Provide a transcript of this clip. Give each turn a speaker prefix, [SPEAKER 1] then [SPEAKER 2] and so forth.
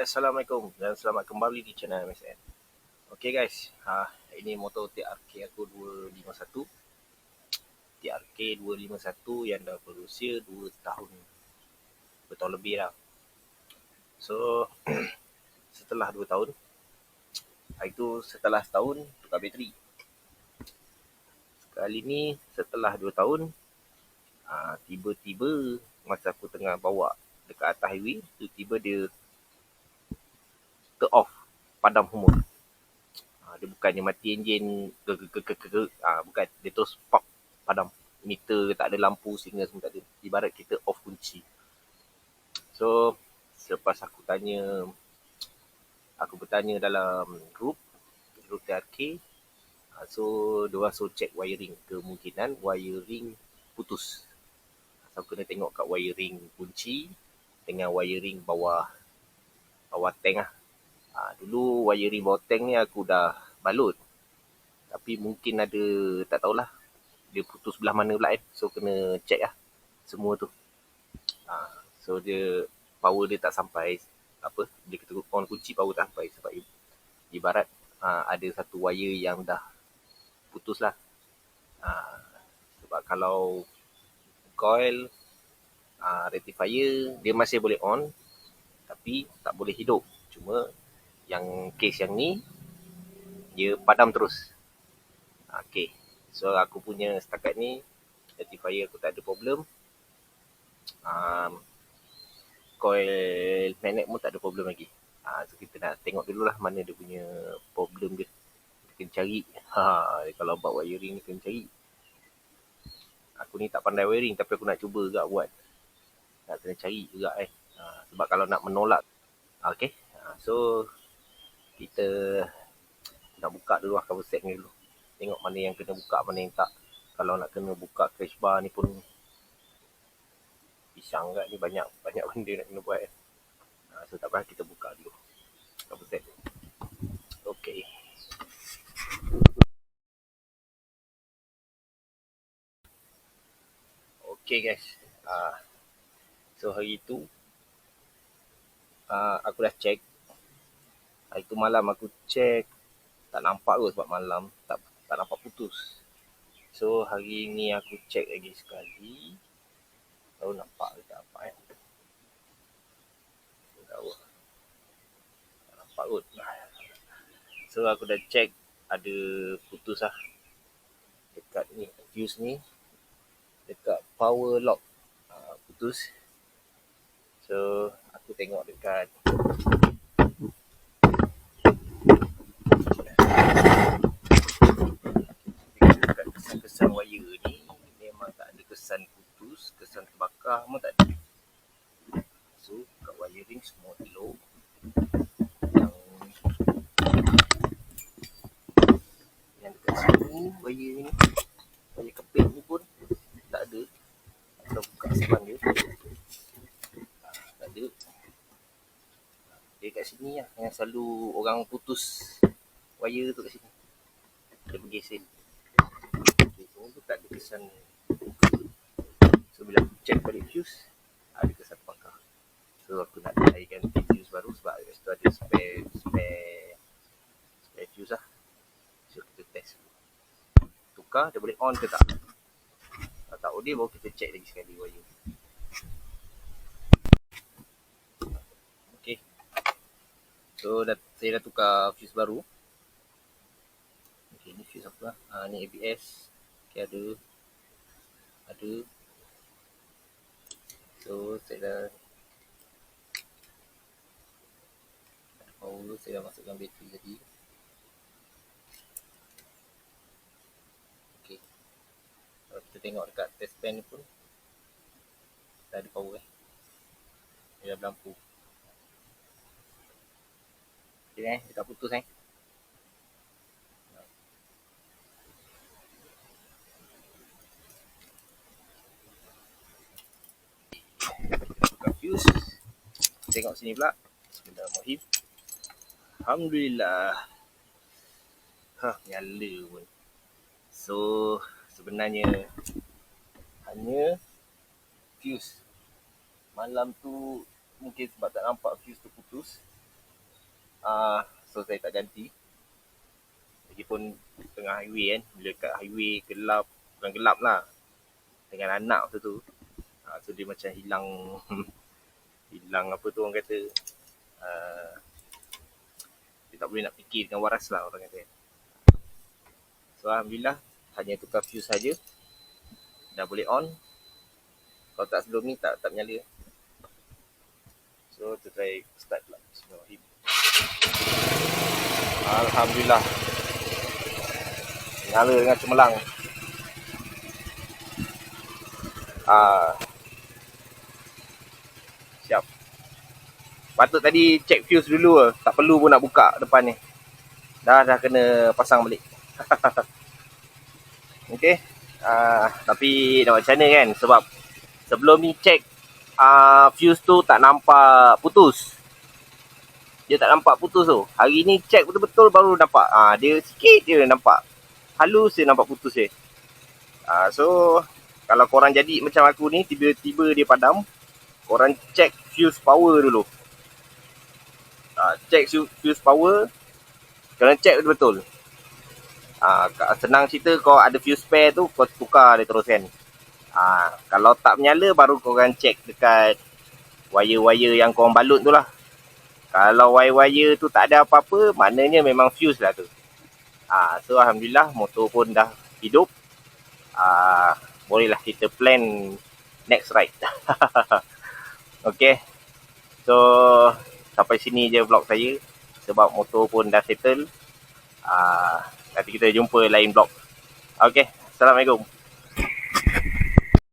[SPEAKER 1] Assalamualaikum dan selamat kembali di channel MSN. Okay guys, ini motor TRK aku 251. TRK 251 yang dah berusia 2 tahun. 2 tahun lebih lah. So, setelah 2 tahun, setelah setahun tukar bateri. Kali ni setelah 2 tahun, tiba-tiba masa aku tengah bawa dekat atas highway, tiba-tiba dia off, padam semua. Dia bukannya mati enjin bukan, dia terus pop, padam. Meter tak ada, lampu, signal semua tak ada. Ibarat kita off kunci. So selepas aku bertanya dalam group TRK, so diorang suruh check wiring. Kemungkinan wiring putus. So kena tengok kat wiring kunci dengan wiring bawah tank lah. Dulu wiring bawah tank ni aku dah balut. Tapi mungkin ada, tak tahulah, dia putus belah mana pula kan. So kena check lah semua tu. So dia, power dia tak sampai, bila kita on kunci power tak sampai. Sebab ibarat ada satu wire yang dah putus lah. Sebab kalau coil, rectifier, dia masih boleh on, tapi tak boleh hidup. Cuma yang case yang ni, dia padam terus. Okay, so aku punya setakat ni rectifier aku tak ada problem. Coil magnet pun tak ada problem lagi. So kita nak tengok dulu lah mana dia punya problem dia. Kita kena cari. Kalau buat wiring ni kena cari. Aku ni tak pandai wiring tapi aku nak cuba juga buat. Nak kena cari juga sebab kalau nak menolak. Okay, so kita nak buka dulu lah cover set ni dulu. Tengok mana yang kena buka, mana yang tak. Kalau nak kena buka crash bar ni pun pisang kat ni, banyak benda nak kena buat. So tak apa, kita buka dulu cover set. Okay. Okay guys. So hari tu aku dah check. Hari tu malam aku check, tak nampak kot sebab malam tak nampak putus. So hari ni aku check lagi sekali. Tahu nampak ke tak apa tahu. Tak nampak kot. So aku dah check, ada putus lah dekat ni, fuse ni, dekat power lock putus. So aku tengok dekat kesan wire ni, memang tak ada kesan putus, kesan terbakar pun tak ada. So kat wiring semua elok. Yang dekat sini, wire ni, wire keping ni pun tak ada. Kalau buka sepan dia, tak ada. Dia kat sini lah yang selalu orang putus wire tu, kat sini dia bergeser. Semua tu tak ada kesan. So bila aku check balik fuse, ada kesan terbakar. So aku nak try ganti fuse baru sebab kat situ ada spare fuse lah. So kita test tukar, dia boleh on ke tak. Kalau tak boleh, baru kita check lagi sekali wire. Okay, so saya dah tukar fuse baru. Okay, ni fuse apa lah. Ni ABS. Okay, ada. So saya dah power, saya dah masukkan bateri tadi. Okay, kalau kita tengok dekat test pen ni pun dah ada power dia dah berlampu. Okay, dia tak putus fuse. Tengok sini pula. Bismillahirrahmanirrahim. Alhamdulillah. Nyala pun. So sebenarnya hanya fuse. Malam tu mungkin sebab tak nampak fuse tu putus, So saya tak ganti. Lagipun tengah highway kan, bila kat highway gelap, bukan gelap lah, dengan anak masa tu. So dia macam hilang hilang apa tu orang kata, dia tak boleh nak fikir dengan waras lah orang kata. So Alhamdulillah, hanya tukar fuse saja, dah boleh on. Kalau tak sebelum ni tak menyala. So kita try start pula. Bismillahirrahmanirrahim. Alhamdulillah, nyala dengan cemerlang. Siap. Patut tadi check fuse dulu lah. Tak perlu pun nak buka depan ni. Dah kena pasang balik. Okay. Tapi nak macam mana kan? Sebab sebelum ni check fuse tu tak nampak putus. Dia tak nampak putus tu. Hari ni check betul-betul baru nampak. Dia sikit je nampak. Halus dia nampak putus je. So kalau korang jadi macam aku ni, tiba-tiba dia padam, korang check fuse power dulu. Check fuse power. Korang check betul-betul. Senang cerita, kau ada fuse spare tu, kau tukar dia terus kan. Kalau tak menyala, baru korang check dekat wire-wire yang korang balut tu lah. Kalau wire-wire tu tak ada apa-apa, maknanya memang fuse lah tu. So Alhamdulillah, motor pun dah hidup. Bolehlah kita plan next ride. Okay. So sampai sini je vlog saya. Sebab motor pun dah settle. Nanti kita jumpa lain vlog. Okay. Assalamualaikum.